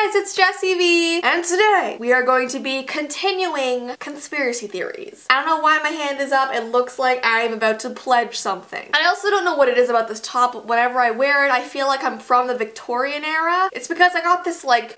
guys, it's Jessie V, and today we are going to be continuing conspiracy theories. I don't know why my hand is up. It looks like I'm about to pledge something. I also don't know what it is about this top, but whenever I wear it, I feel like I'm from the Victorian era. It's because I got this like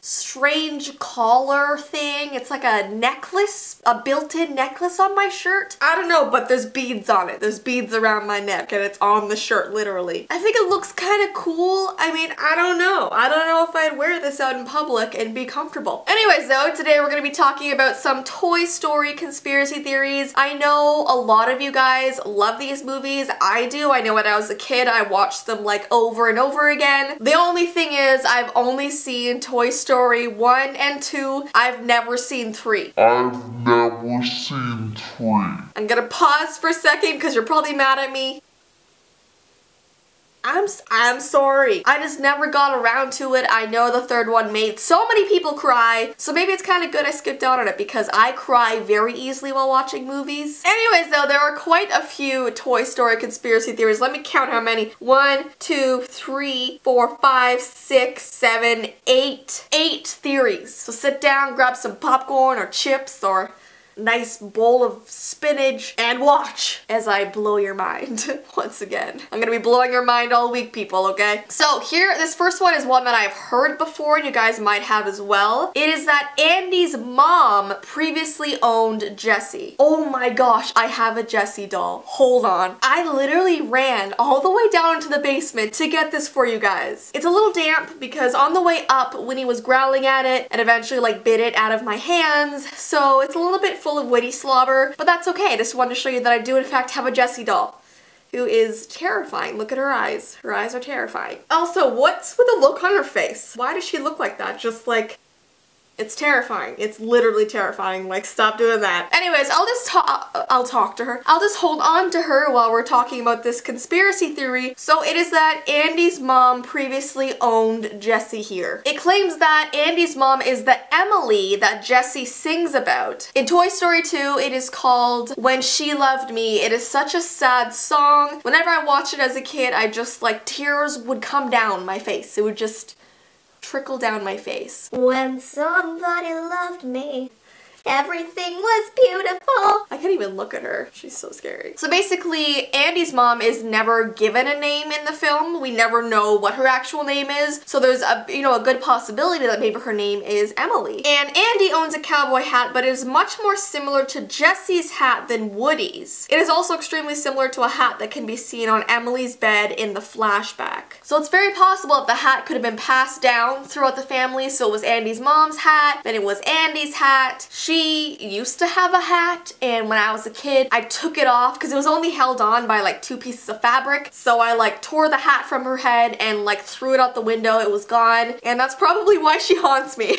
strange collar thing. It's like a necklace, a built-in necklace on my shirt. I don't know, but there's beads on it. There's beads around my neck and it's on the shirt, literally. I think it looks kind of cool. I mean, I don't know. I don't know if I'd wear this out in public and be comfortable. Anyways though, today we're gonna be talking about some Toy Story conspiracy theories. I know a lot of you guys love these movies. I do. I know when I was a kid, I watched them like over and over again. The only thing is, I've only seen Toy Story 1 and 2. I've never seen 3. I've never seen 3. I'm gonna pause for a second because you're probably mad at me. I'm sorry. I just never got around to it. I know the third one made so many people cry, so maybe it's kind of good I skipped out on it because I cry very easily while watching movies. Anyways though, there are quite a few Toy Story conspiracy theories. Let me count how many. 1, 2, 3, 4, 5, 6, 7, 8. 8 theories. So sit down, grab some popcorn or chips or nice bowl of spinach and watch as I blow your mind once again. I'm gonna be blowing your mind all week, people, okay? So here, this first one is one that I've heard before and you guys might have as well. It is that Andy's mom previously owned Jessie. Oh my gosh, I have a Jessie doll. Hold on. I literally ran all the way down into the basement to get this for you guys. It's a little damp because on the way up, Winnie was growling at it and eventually like bit it out of my hands, so it's a little bit full of witty slobber, but that's okay. I just wanted to show you that I do in fact have a Jessie doll who is terrifying. Look at her eyes. Her eyes are terrifying. Also, what's with the look on her face? Why does she look like that? Just like, it's terrifying. It's literally terrifying. Like, stop doing that. Anyways, I'll talk to her. I'll just hold on to her while we're talking about this conspiracy theory. So it is that Andy's mom previously owned Jessie here. It claims that Andy's mom is the Emily that Jessie sings about. In Toy Story 2, it is called When She Loved Me. It is such a sad song. Whenever I watched it as a kid, I just like tears would come down my face. It would just trickle down my face. When somebody loved me, everything was beautiful. I can't even look at her. She's so scary. So basically, Andy's mom is never given a name in the film. We never know what her actual name is. So there's a, a good possibility that maybe her name is Emily. And Andy owns a cowboy hat, but it is much more similar to Jessie's hat than Woody's. It is also extremely similar to a hat that can be seen on Emily's bed in the flashback. So it's very possible that the hat could have been passed down throughout the family. So it was Andy's mom's hat, then it was Andy's hat. She used to have a hat, and when I was a kid I took it off because it was only held on by like 2 pieces of fabric, so I like tore the hat from her head and like threw it out the window. It was gone, and that's probably why she haunts me.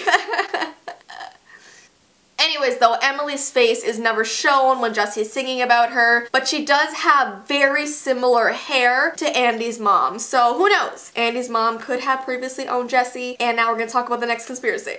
Anyways though, Emily's face is never shown when Jessie is singing about her, but she does have very similar hair to Andy's mom, so who knows? Andy's mom could have previously owned Jessie, and now we're gonna talk about the next conspiracy.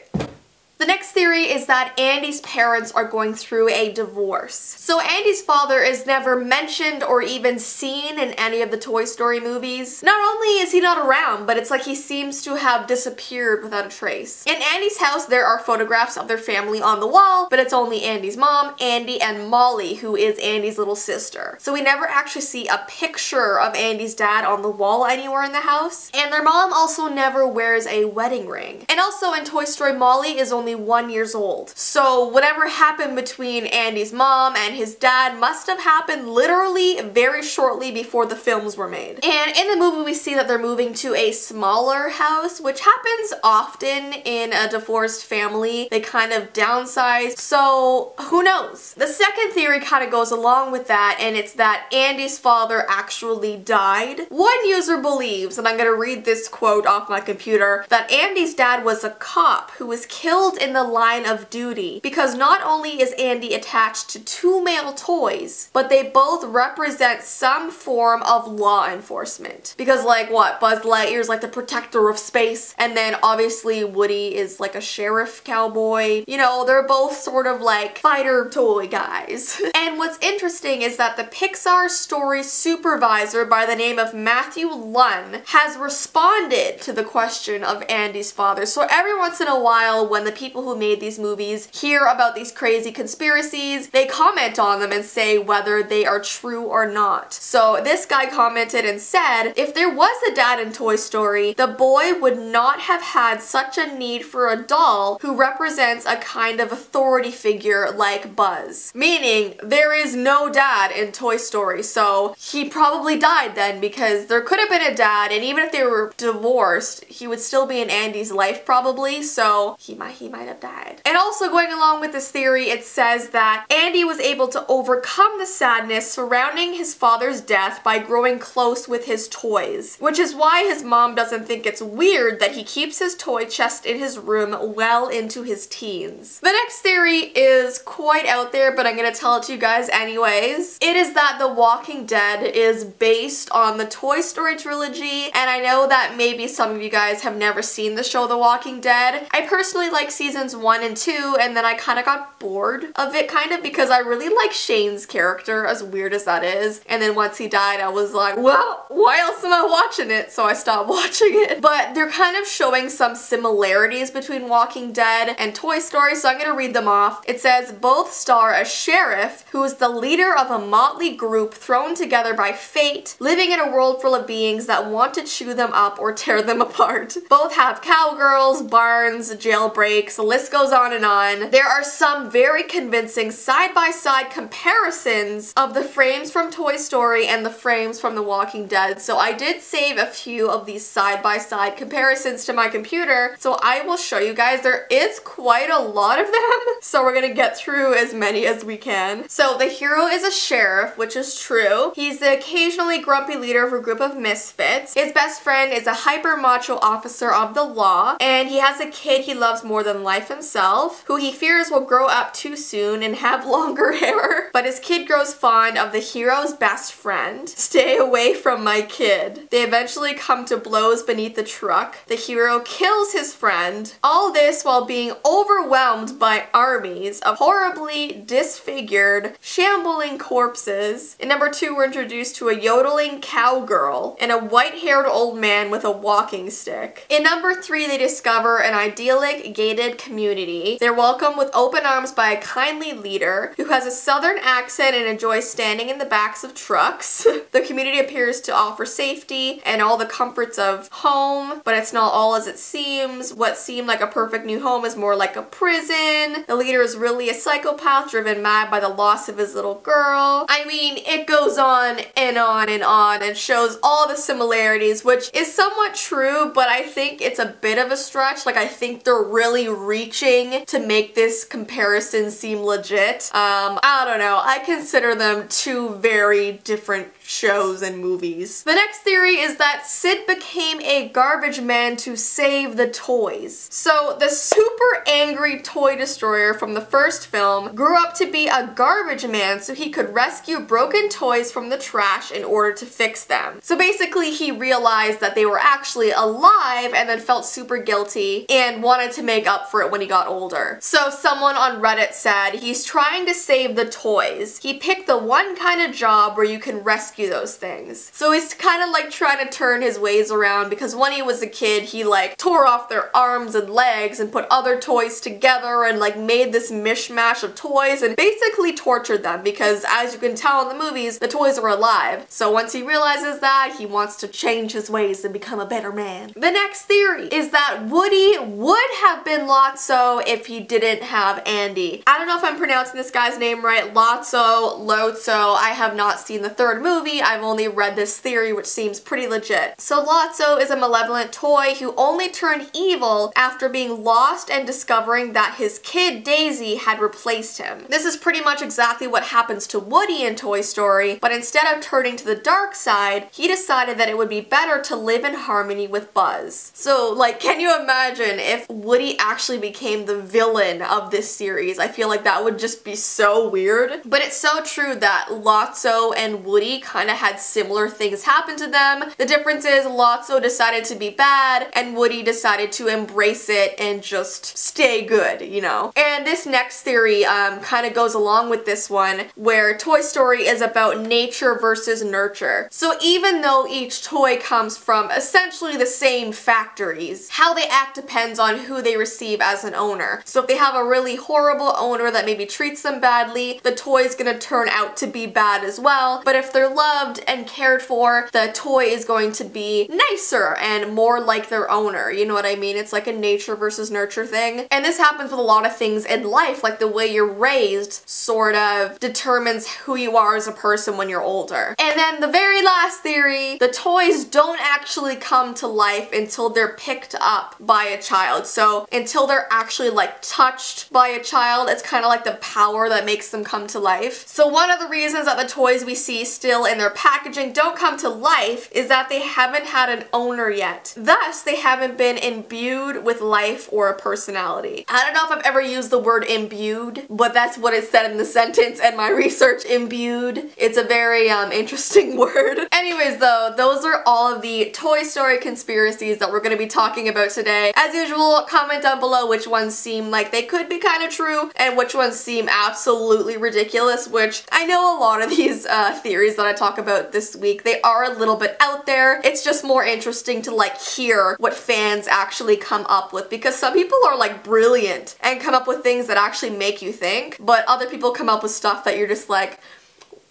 The next theory is that Andy's parents are going through a divorce. So Andy's father is never mentioned or even seen in any of the Toy Story movies. Not only is he not around, but it's like he seems to have disappeared without a trace. In Andy's house, there are photographs of their family on the wall, but it's only Andy's mom, Andy, and Molly, who is Andy's little sister. So we never actually see a picture of Andy's dad on the wall anywhere in the house. And their mom also never wears a wedding ring. And also in Toy Story, Molly is only 1 year old. So whatever happened between Andy's mom and his dad must have happened literally very shortly before the films were made. And in the movie we see that they're moving to a smaller house, which happens often in a divorced family. They kind of downsize, so who knows? The second theory kind of goes along with that, and it's that Andy's father actually died. One user believes, and I'm gonna read this quote off my computer, that Andy's dad was a cop who was killed killed in the line of duty because not only is Andy attached to 2 male toys, but they both represent some form of law enforcement. Because like what? Buzz Lightyear's like the protector of space, and then obviously Woody is like a sheriff cowboy. You know, they're both sort of like fighter toy guys. And what's interesting is that the Pixar story supervisor by the name of Matthew Lunn has responded to the question of Andy's father. So every once in a while when the people who made these movies hear about these crazy conspiracies, they comment on them and say whether they are true or not. So this guy commented and said, if there was a dad in Toy Story, the boy would not have had such a need for a doll who represents a kind of authority figure like Buzz. Meaning, there is no dad in Toy Story, so he probably died then because there could have been a dad, and even if they were divorced, he would still be in Andy's life probably, so he might have died. And also going along with this theory, it says that Andy was able to overcome the sadness surrounding his father's death by growing close with his toys, which is why his mom doesn't think it's weird that he keeps his toy chest in his room well into his teens. The next theory is quite out there, but I'm gonna tell it to you guys anyways. It is that The Walking Dead is based on the Toy Story trilogy, and I know that maybe some of you guys have never seen the show The Walking Dead. I personally like seasons 1 and 2, and then I kind of got bored of it because I really like Shane's character, as weird as that is. And then once he died, I was like, well, why else am I watching it? So I stopped watching it. But they're kind of showing some similarities between Walking Dead and Toy Story, so I'm gonna read them off. It says, both star a sheriff who is the leader of a motley group thrown together by fate, living in a world full of beings that want to chew them up or tear them apart. Both have cowgirls, barns, jailbreaks, the list goes on and on. There are some very convincing side-by-side comparisons of the frames from Toy Story and the frames from The Walking Dead, so I did save a few of these side-by-side comparisons to my computer, so I will show you guys. There is quite a lot of them, so we're gonna get through as many as we can. So the hero is a sheriff, which is true. He's the occasionally grumpy leader of a group of misfits. His best friend is a hyper-macho officer of the law, and he has a kid he loves more than life himself, who he fears will grow up too soon and have longer hair. But his kid grows fond of the hero's best friend. Stay away from my kid. They eventually come to blows beneath the truck. The hero kills his friend. All this while being overwhelmed by armies of horribly disfigured, shambling corpses. In number 2, we're introduced to a yodeling cowgirl and a white-haired old man with a walking stick. In number 3, they discover an idyllic gated community. They're welcomed with open arms by a kindly leader who has a southern accent and enjoys standing in the backs of trucks. The community appears to offer safety and all the comforts of home, but it's not all as it seems. What seemed like a perfect new home is more like a prison. The leader is really a psychopath driven mad by the loss of his little girl. I mean, it goes on and on and on and shows all the similarities, which is somewhat true, but I think it's a bit of a stretch. Like, I think they're really reaching to make this comparison seem legit. I don't know. I consider them two very different shows and movies. The next theory is that Sid became a garbage man to save the toys. So the super angry toy destroyer from the first film grew up to be a garbage man so he could rescue broken toys from the trash in order to fix them. So basically he realized that they were actually alive and then felt super guilty and wanted to make up for it when he got older. So someone on Reddit said he's trying to save the toys. He picked the one kind of job where you can rescue those things. So he's kind of like trying to turn his ways around because when he was a kid he like tore off their arms and legs and put other toys together and like made this mishmash of toys and basically tortured them because, as you can tell in the movies, the toys were alive. So once he realizes that, he wants to change his ways and become a better man. The next theory is that Woody would have been Lotso if he didn't have Andy Wendy. I don't know if I'm pronouncing this guy's name right. Lotso. I have not seen the third movie. I've only read this theory, which seems pretty legit. So Lotso is a malevolent toy who only turned evil after being lost and discovering that his kid Daisy had replaced him. This is pretty much exactly what happens to Woody in Toy Story, but instead of turning to the dark side, he decided that it would be better to live in harmony with Buzz. So, like, can you imagine if Woody actually became the villain of this series? I feel like that would just be so weird. But it's so true that Lotso and Woody kind of had similar things happen to them. The difference is Lotso decided to be bad and Woody decided to embrace it and just stay good, you know? And this next theory kind of goes along with this one, where Toy Story is about nature versus nurture. So even though each toy comes from essentially the same factories, how they act depends on who they receive as an owner. So if they have a really horrible owner that maybe treats them badly, the toy is going to turn out to be bad as well. But if they're loved and cared for, the toy is going to be nicer and more like their owner. You know what I mean? It's like a nature versus nurture thing. And this happens with a lot of things in life, like the way you're raised sort of determines who you are as a person when you're older. And then the very last theory, the toys don't actually come to life until they're picked up by a child. So until they're actually like touched by a child, it's kind of like the power that makes them come to life. So one of the reasons that the toys we see still in their packaging don't come to life is that they haven't had an owner yet. Thus, they haven't been imbued with life or a personality. I don't know if I've ever used the word imbued, but that's what it said in the sentence and my research, imbued. It's a very interesting word. Anyways though, those are all of the Toy Story conspiracies that we're going to be talking about today. As usual, comment down below which ones seem like they could be kind of true and which ones seem absolutely ridiculous, which I know a lot of these theories that I talk about this week, they are a little bit out there. It's just more interesting to like hear what fans actually come up with, because some people are like brilliant and come up with things that actually make you think, but other people come up with stuff that you're just like,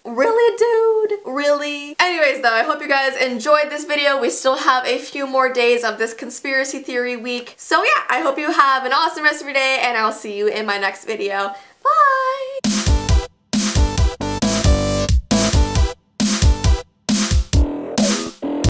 really, dude? Really? Anyways though, I hope you guys enjoyed this video. We still have a few more days of this conspiracy theory week. So yeah, I hope you have an awesome rest of your day and I'll see you in my next video. Bye!